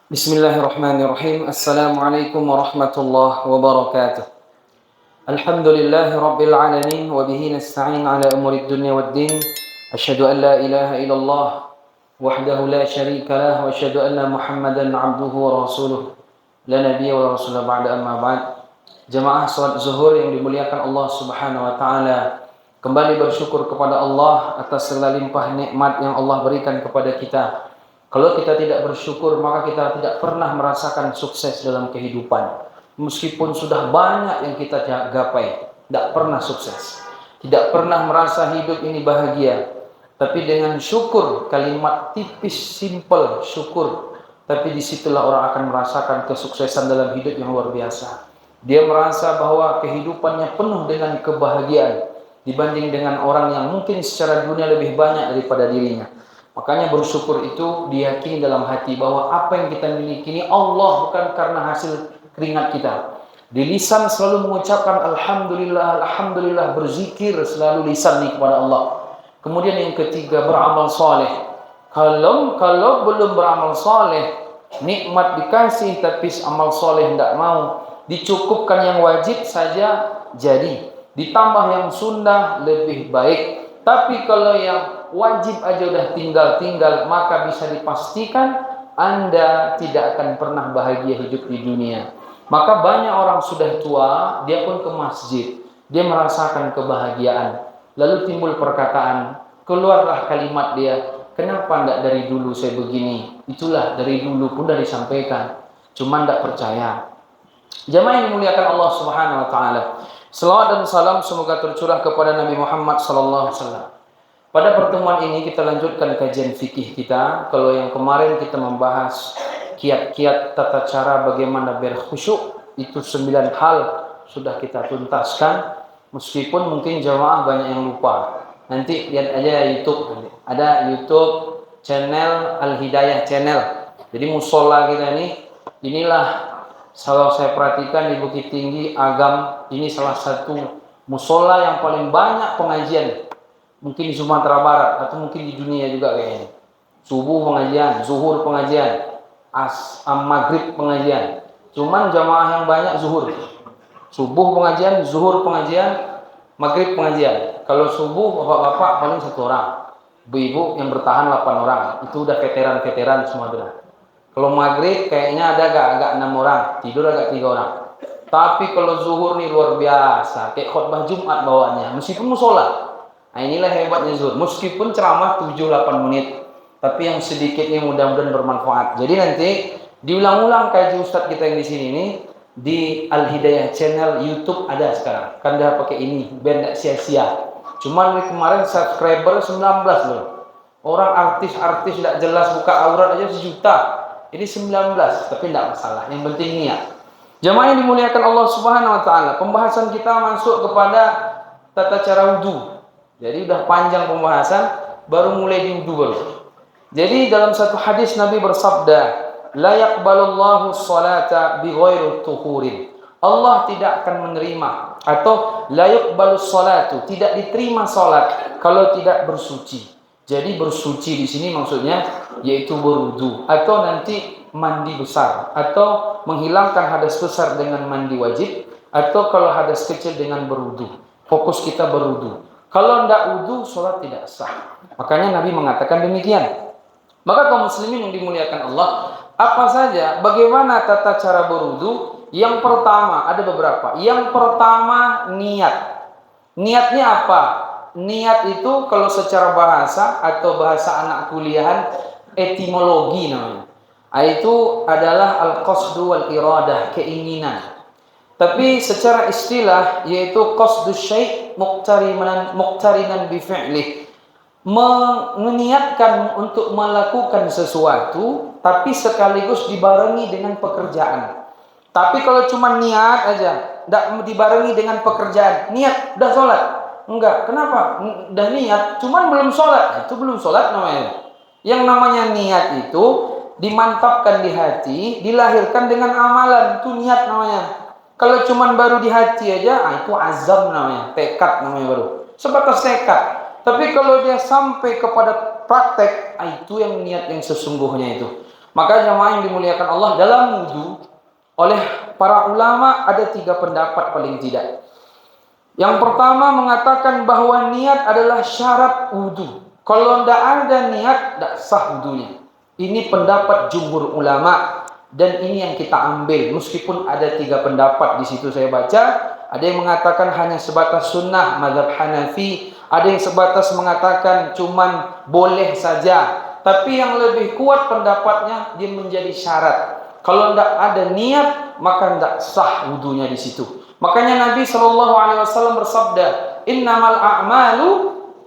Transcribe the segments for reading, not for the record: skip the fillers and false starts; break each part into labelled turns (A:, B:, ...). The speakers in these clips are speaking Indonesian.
A: Bismillahirrahmanirrahim. Assalamualaikum warahmatullahi wabarakatuh. Alhamdulillahi rabbil alamin wa bihi nasta'in ala umurid dunya waddin. Asyhadu an la ilaha illallah wahdahu la syarika lah wa asyhadu anna Muhammadan abduhu wa rasuluh. La nabiyya wa rasulullah ba'da amma ba'd. Jamaah salat zuhur yang dimuliakan Allah Subhanahu wa taala. Kembali bersyukur kepada Allah atas segala limpah nikmat yang Allah berikan kepada kita. Kalau kita tidak bersyukur, maka kita tidak pernah merasakan sukses dalam kehidupan. Meskipun sudah banyak yang kita gapai, tidak pernah sukses. Tidak pernah merasa hidup ini bahagia. Tapi dengan syukur, kalimat tipis, simple, syukur. Tapi disitulah orang akan merasakan kesuksesan dalam hidup yang luar biasa. Dia merasa bahwa kehidupannya penuh dengan kebahagiaan dibanding dengan orang yang mungkin secara dunia lebih banyak daripada dirinya. Makanya bersyukur itu diyakini dalam hati bahwa apa yang kita miliki ini Allah, bukan karena hasil keringat kita. Di lisan selalu mengucapkan Alhamdulillah, Alhamdulillah, berzikir selalu lisan ini kepada Allah. Kemudian yang ketiga, beramal soleh. Kalau belum beramal soleh, nikmat dikasih tapi amal soleh tidak mau, dicukupkan yang wajib saja jadi, ditambah yang sunnah lebih baik. Tapi kalau yang wajib aja udah tinggal-tinggal, maka bisa dipastikan Anda tidak akan pernah bahagia hidup di dunia. Maka banyak orang sudah tua, dia pun ke masjid, dia merasakan kebahagiaan. Lalu timbul perkataan, keluarlah kalimat dia, kenapa enggak dari dulu saya begini? Itulah dari dulu pun sudah disampaikan, cuma enggak percaya. Jamaah yang dimuliakan Allah Subhanahu wa taala. Selawat dan salam semoga tercurah kepada Nabi Muhammad sallallahu alaihi wasallam. Pada pertemuan ini kita lanjutkan kajian fikih kita. Kalau yang kemarin kita membahas kiat-kiat tata cara bagaimana berkhusyuk, itu 9 hal sudah kita tuntaskan. Meskipun mungkin jamaah banyak yang lupa. Nanti lihat aja YouTube. Ada YouTube channel Al-Hidayah channel. Jadi musola kita inilah, kalau saya perhatikan di Bukit Tinggi Agam, ini salah satu musola yang paling banyak pengajian. Mungkin di Sumatera Barat atau mungkin di dunia juga kayaknya. Subuh pengajian, zuhur pengajian, maghrib pengajian. Cuman jamaah yang banyak zuhur. Subuh pengajian, zuhur pengajian, maghrib pengajian. Kalau subuh bapak-bapak paling 1 orang. Ibu-ibu yang bertahan 8 orang. Itu udah veteran-veteran semua sudah. Kalau maghrib kayaknya ada agak 6 orang, tidur agak 3 orang. Tapi kalau zuhur nih luar biasa, kayak khutbah Jumat bawaannya, meskipun musola. Nah inilah hebatnya zuhur, meskipun ceramah 7-8 menit, tapi yang sedikitnya mudah-mudahan bermanfaat. Jadi nanti diulang-ulang kaji Ustadz kita yang di sini nih, di Al-Hidayah channel YouTube ada sekarang. Kan dah pakai ini, biar tidak sia-sia. Cuman kemarin subscriber 19 loh. Orang artis-artis tidak jelas buka aurat aja 1 juta. Ini 19, tapi tidak masalah. Yang penting niat. Jamaah yang dimuliakan Allah Subhanahu wa taala, pembahasan kita masuk kepada tata cara wudu. Jadi udah panjang pembahasan, baru mulai di wudu baru. Jadi dalam satu hadis Nabi bersabda, la yaqbalullahu sholata bighairi tuhurin. Allah tidak akan menerima, atau la yuqbalus sholatu, tidak diterima salat kalau tidak bersuci. Jadi bersuci di sini maksudnya yaitu berwudu, atau nanti mandi besar, atau menghilangkan hadas besar dengan mandi wajib, atau kalau hadas kecil dengan berwudu. Fokus kita berwudu. Kalau tidak wudu, sholat tidak sah. Makanya Nabi mengatakan demikian. Maka kaum muslimin yang dimuliakan Allah, apa saja, bagaimana tata cara berwudu? Yang pertama, ada beberapa. Yang pertama, niat. Niatnya apa? Niat itu kalau secara bahasa atau bahasa anak kuliahan, etimologi namanya. Itu adalah al-qasdu wal iradah, keinginan. Tapi secara istilah yaitu qasdu syai' muqtarinan bi fi'lih. Meniatkan untuk melakukan sesuatu tapi sekaligus dibarengi dengan pekerjaan. Tapi kalau cuma niat aja, tidak dibarengi dengan pekerjaan, niat udah sholat. Enggak, kenapa? Udah niat, cuman belum sholat. Itu belum sholat namanya. Yang namanya niat itu dimantapkan di hati, dilahirkan dengan amalan. Itu niat namanya. Kalau cuman baru di hati aja, itu azam namanya, tekad namanya baru. Sebatas tekad. Tapi kalau dia sampai kepada praktek, itu yang niat yang sesungguhnya itu. Maka jamaah yang dimuliakan Allah, dalam wudu oleh para ulama ada 3 pendapat paling tidak. Yang pertama mengatakan bahwa niat adalah syarat wudu. Kalau tidak ada niat, tidak sah wudunya. Ini pendapat jumhur ulama dan ini yang kita ambil. Meskipun ada 3 pendapat di situ saya baca, ada yang mengatakan hanya sebatas sunnah mazhab Hanafi, ada yang sebatas mengatakan cuman boleh saja. Tapi yang lebih kuat pendapatnya dia menjadi syarat. Kalau tidak ada niat maka tidak sah wudunya di situ. Makanya Nabi SAW bersabda, innamal a'malu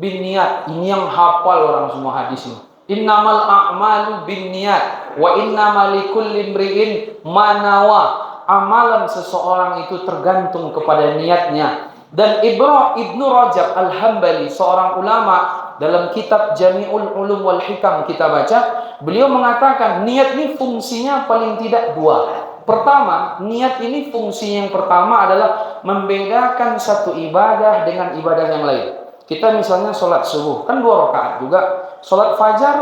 A: binniyat. Ini yang hafal orang semua hadis ini. Innamal a'malu binniyat wa innamal likulli imri'in ma nawa. Amalan seseorang itu tergantung kepada niatnya. Dan Ibnu Rajab Al-Hambali, seorang ulama, dalam kitab Jami'ul Ulum wal Hikam kita baca, beliau mengatakan niat ini fungsinya paling tidak 2. Pertama, niat ini fungsi yang pertama adalah membedakan satu ibadah dengan ibadah yang lain. Kita misalnya sholat subuh, kan 2 rakaat juga. Sholat fajar,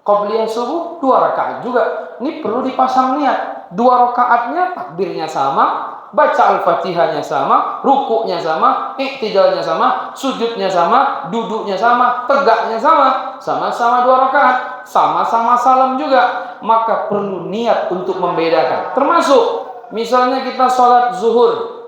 A: qobliyah subuh, 2 rakaat juga. Ini perlu dipasang niat. 2 rakaatnya takbirnya sama, baca al-fatihahnya sama, rukuknya sama, iktidalnya sama, sujudnya sama, duduknya sama, tegaknya sama. Sama-sama 2 rakaat, sama-sama salam juga. Maka perlu niat untuk membedakan. Termasuk misalnya kita sholat zuhur,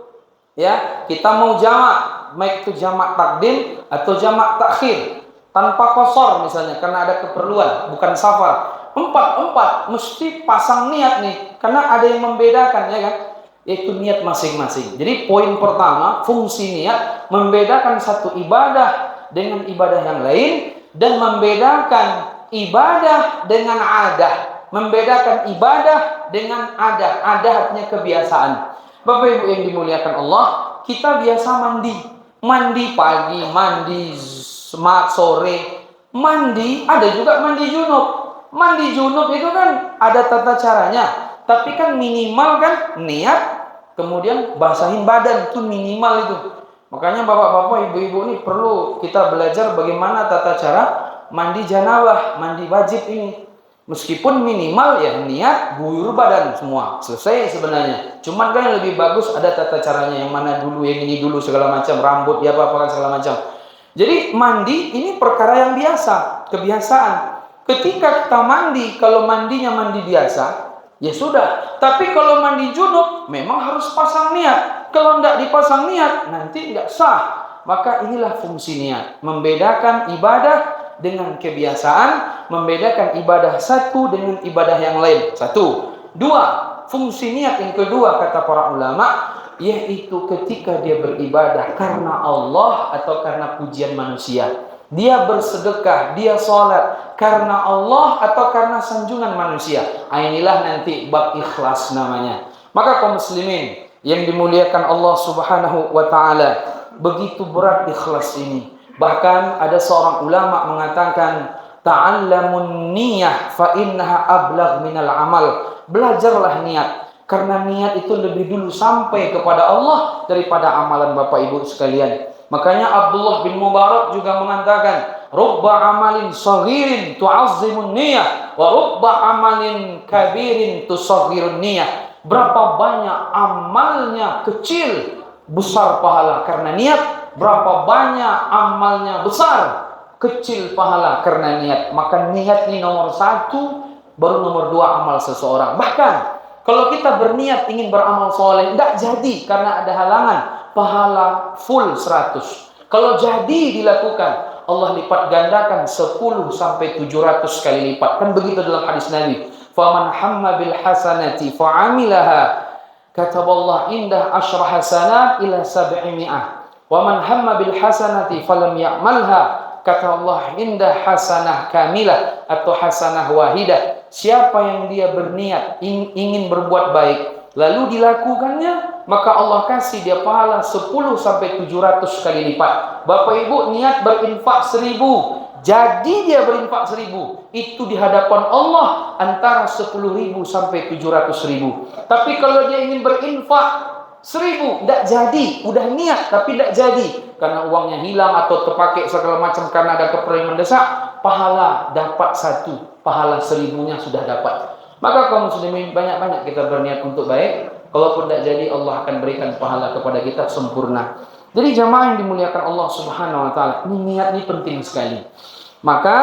A: ya, kita mau jamak, baik itu jamak takdim atau jamak takhir, tanpa qasar misalnya karena ada keperluan, bukan safar. Empat mesti pasang niat nih, karena ada yang membedakan, ya kan? Yaitu niat masing-masing. Jadi poin pertama, fungsi niat membedakan satu ibadah dengan ibadah yang lain dan membedakan ibadah dengan adah. Membedakan ibadah dengan adat. Adat artinya kebiasaan. Bapak Ibu yang dimuliakan Allah, kita biasa mandi. Mandi pagi, mandi sore, mandi, ada juga mandi junub. Mandi junub itu kan ada tata caranya. Tapi kan minimal kan niat, kemudian basahin badan, itu minimal itu. Makanya bapak-bapak, ibu-ibu ini perlu kita belajar bagaimana tata cara mandi janabah, mandi wajib ini. Meskipun minimal ya niat, guyur badan semua selesai sebenarnya. Cuman kan yang lebih bagus ada tata caranya, yang mana dulu, yang ini dulu, segala macam, rambut ya apa segala macam. Jadi mandi ini perkara yang biasa, kebiasaan. Ketika kita mandi, kalau mandinya mandi biasa, ya sudah. Tapi kalau mandi junub memang harus pasang niat. Kalau tidak dipasang niat nanti tidak sah. Maka inilah fungsi niat, membedakan ibadah dengan kebiasaan, membedakan ibadah satu dengan ibadah yang lain. 1. 2, fungsi niat yang kedua kata para ulama, yaitu ketika dia beribadah karena Allah atau karena pujian manusia. Dia bersedekah, dia sholat karena Allah atau karena sanjungan manusia. Inilah nanti bab ikhlas namanya. Maka kaum muslimin yang dimuliakan Allah Subhanahu wa ta'ala, begitu berat ikhlas ini. Bahkan ada seorang ulama mengatakan, ta'allamun niyah fa innaha ablagh minal amal. Belajarlah niat, karena niat itu lebih dulu sampai kepada Allah daripada amalan Bapak Ibu sekalian. Makanya Abdullah bin Mubarak juga mengatakan, rubba amalin saghirin tu'azzimun niyah wa rubba amalin kabirin tusaghirun niyah. Berapa banyak amalnya kecil, besar pahala karena niat. Berapa banyak amalnya besar, kecil pahala karena niat. Maka niat ini nomor 1, baru nomor 2 amal seseorang. Bahkan kalau kita berniat ingin beramal soleh, tidak jadi karena ada halangan, pahala full 100. Kalau jadi dilakukan, Allah lipat gandakan 10 sampai 700 kali lipat. Kan begitu dalam hadis Nabi. Faman hamma bil hasanati fa'amilaha kataballah indah asyra hasanat ila 700. Wa man hamma bil hasanati falam ya'malha kata Allah indah hasanah kamilah atau hasanah wahidah. Siapa yang dia berniat ingin berbuat baik lalu dilakukannya, maka Allah kasih dia pahala 10 sampai 700 kali lipat. Bapak Ibu niat berinfak 1000, jadi dia berinfak 1000, itu di hadapan Allah antara 10.000 sampai 700.000. Tapi kalau dia ingin berinfak 1000, tidak jadi, udah niat tapi tidak jadi karena uangnya hilang atau terpakai segala macam karena ada keperluan mendesak, pahala dapat 1, pahala 1000-nya sudah dapat. Maka kaum muslimin, banyak-banyak kita berniat untuk baik. Kalaupun tidak jadi, Allah akan berikan pahala kepada kita sempurna. Jadi jamaah yang dimuliakan Allah Subhanahu wa taala, ini niat ini penting sekali. Maka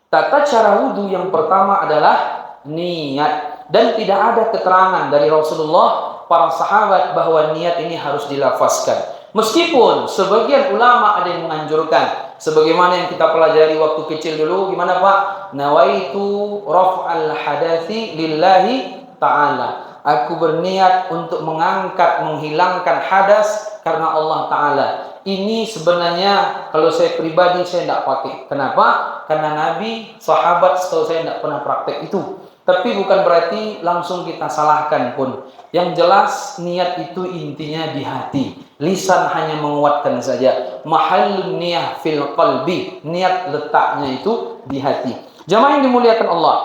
A: tata cara wudhu yang pertama adalah niat, dan tidak ada keterangan dari Rasulullah, para sahabat, bahwa niat ini harus dilafazkan. Meskipun sebagian ulama ada yang menganjurkan, sebagaimana yang kita pelajari waktu kecil dulu, gimana Pak? Nawaitu raf'al hadathi lillahi ta'ala. Aku berniat untuk mengangkat, menghilangkan hadas karena Allah Ta'ala. Ini sebenarnya kalau saya pribadi saya tidak pakai. Kenapa? Karena Nabi, sahabat, setahu saya tidak pernah praktek itu. Tapi bukan berarti langsung kita salahkan pun. Yang jelas niat itu intinya di hati. Lisan hanya menguatkan saja. Mahallun niyah fil qalbi. Niat letaknya itu di hati. Jamaah yang dimuliakan Allah.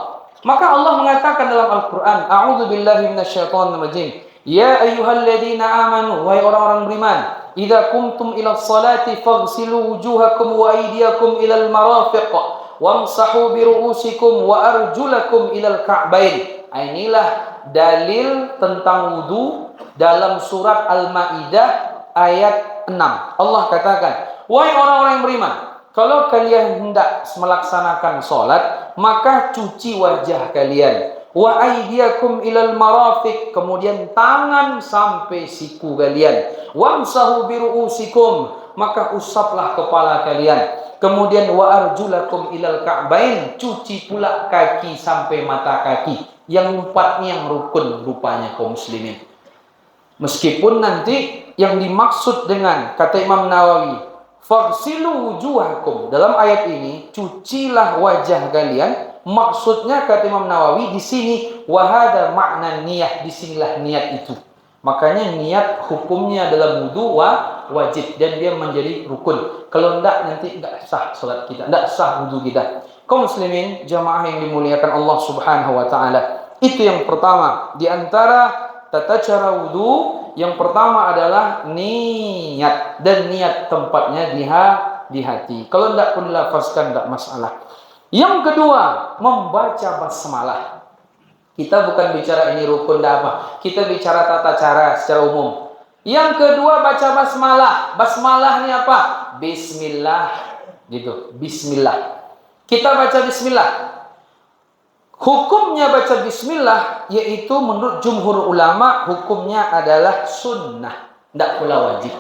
A: Maka Allah mengatakan dalam Al-Quran, A'udzu billahi minasyaitonir rajim. Ya ayyuhalladzina amanu, wahai orang-orang beriman, idza kumtum ila sholati faghsilu wujuhakum wa aydiyakum ilal marafiq wamsahu bi ru'usikum wa arjulakum ilal ka'bain. Inilah dalil tentang wudu dalam surat Al-Maidah ayat 6. Allah katakan, wahai orang-orang yang beriman, kalau kalian hendak melaksanakan sholat, maka cuci wajah kalian. Wa aydiyakum ilal marafiq, kemudian tangan sampai siku kalian. Wamsahu bi ru'usikum, maka usaplah kepala kalian. Kemudian wa arjulakum ilal ka'bain, cuci pula kaki sampai mata kaki. Yang empatnya yang rukun rupanya kaum muslimin. Meskipun nanti yang dimaksud dengan kata Imam Nawawi, faghsilu wujuhakum, dalam ayat ini cucilah wajah kalian. Maksudnya kata Imam Nawawi di sini wahada makna niyah, disinilah niat itu. Makanya niat hukumnya dalam wudu wajib dan dia menjadi rukun. Kalau enggak nanti enggak sah salat kita, enggak sah wudu kita. Kaum muslimin, jamaah yang dimuliakan Allah Subhanahu wa taala. Itu yang pertama di antara tata cara wudu. Yang pertama adalah niat, dan niat tempatnya di hati. Kalau enggak pun dilafazkan enggak masalah. Yang kedua, membaca basmalah. Kita bukan bicara ini rukun dan apa. Kita bicara tata cara secara umum. Yang kedua, baca basmalah. Basmalah ini apa? Bismillah. Gitu. Bismillah. Kita baca bismillah. Hukumnya baca bismillah, yaitu menurut jumhur ulama, hukumnya adalah sunnah. Tidak pula wajib.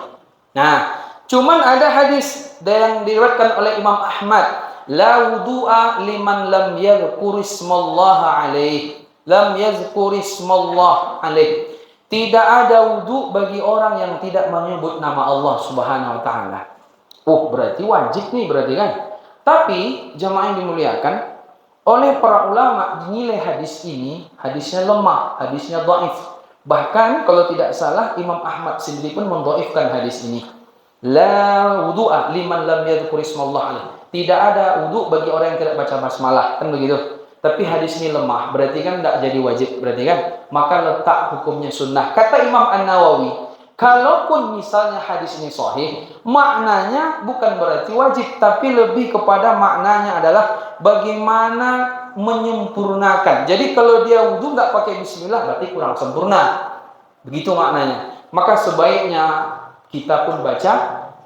A: Nah, cuman ada hadis yang diriwayatkan oleh Imam Ahmad. La wudu'a liman lam yadhkurismallaha alaih. Lam yadhkurismallah alaih. Tidak ada wudu bagi orang yang tidak menyebut nama Allah Subhanahu wa taala. Oh, berarti wajib nih berarti kan? Tapi jamaah yang dimuliakan, oleh para ulama dinilai hadis ini hadisnya lemah, hadisnya dhaif. Bahkan kalau tidak salah Imam Ahmad sendiri pun mendhaifkan hadis ini. La wudu'a liman lam yadhkurismallah alaih. Tidak ada wudu bagi orang yang tidak baca basmalah, kan begitu. Tapi hadis ini lemah, berarti kan tidak jadi wajib, berarti kan. Maka letak hukumnya sunnah. Kata Imam An-Nawawi, kalaupun misalnya hadis ini sahih, maknanya bukan berarti wajib, tapi lebih kepada maknanya adalah bagaimana menyempurnakan. Jadi kalau dia wudu nggak pakai bismillah, berarti kurang sempurna. Begitu maknanya. Maka sebaiknya kita pun baca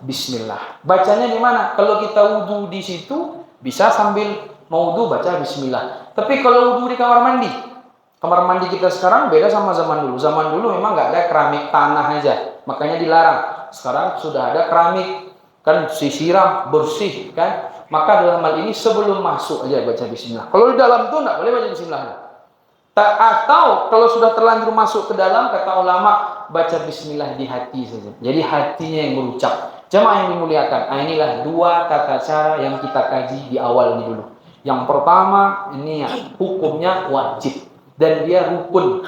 A: bismillah. Bacanya di mana? Kalau kita wudu di situ, bisa sambil mau wudu baca bismillah. Tapi kalau wudu di kamar mandi kita sekarang beda sama zaman dulu. Zaman dulu memang nggak ada keramik tanah aja, makanya dilarang. Sekarang sudah ada keramik, kan disiram bersih kan. Maka dalam hal ini sebelum masuk aja baca bismillah. Kalau di dalam tuh nggak boleh baca bismillah. Atau kalau sudah terlanjur masuk ke dalam, kata ulama, baca bismillah di hati saja. Jadi hatinya yang berucap. Jamaah yang dimuliakan, inilah dua tata cara yang kita kaji di awal ini dulu. Yang pertama, niat, hukumnya wajib dan dia rukun,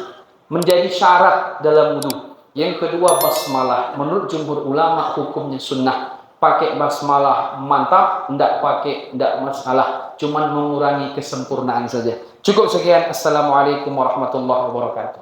A: menjadi syarat dalam wudu. Yang kedua, basmalah. Menurut jumhur ulama, hukumnya sunnah. Pakai basmalah mantap, enggak pakai enggak masalah, cuman mengurangi kesempurnaan saja. Cukup sekian. Assalamualaikum warahmatullahi wabarakatuh.